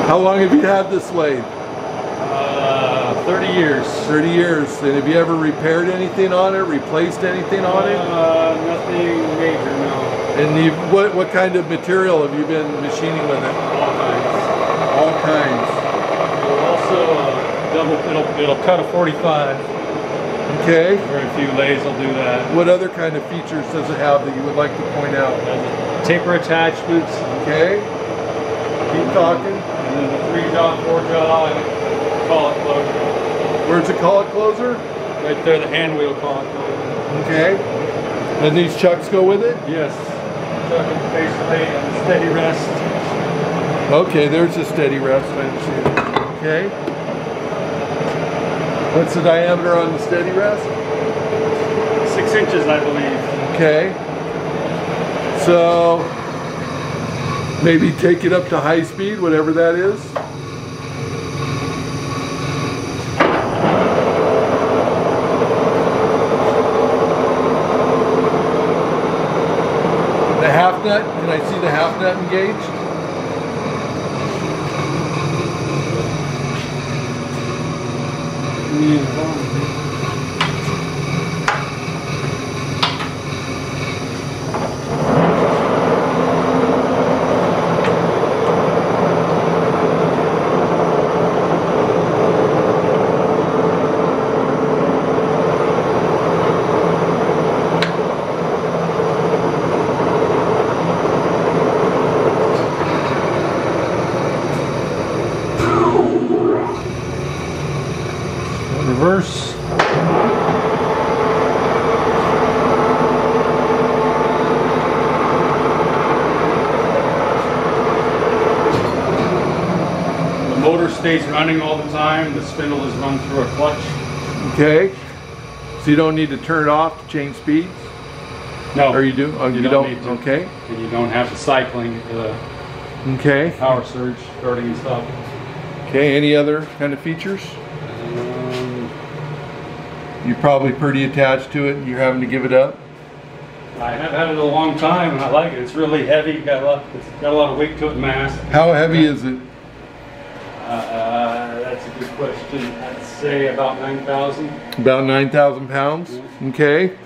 How long have you had this lathe? 30 years. 30 years. And have you ever repaired anything on it? Replaced anything on it? Nothing major, no. And what kind of material have you been machining with it? All kinds. All kinds. It'll also it'll cut a 45. Okay. Very few lathes will do that. What other kind of features does it have that you would like to point out? Taper attachments. Okay. Keep talking. And then the 3-jaw, 4-jaw, and a collet closer. Where's the collet closer? Right there, the hand wheel collet closer. Okay. And these chucks go with it? Yes. Chuck and face plate and a steady rest. Okay, there's a steady rest. I see it. Okay. What's the diameter on the steady rest? 6 inches, I believe. Okay. So maybe take it up to high speed, whatever that is. The half nut, can I see the half nut engaged? Reverse. The motor stays running all the time. The spindle is run through a clutch. Okay. So you don't need to turn it off to change speeds? No. Or you do? Oh, you don't need to. Okay. And you don't have the cycling, Okay. power surge starting and stopping. Okay, any other kind of features? You're probably pretty attached to it and you're having to give it up? I have had it a long time and I like it. It's really heavy. It's got a lot of weight to it, mass. How heavy is it? That's a good question. I'd say about 9,000. About 9,000 pounds? Yeah. Okay.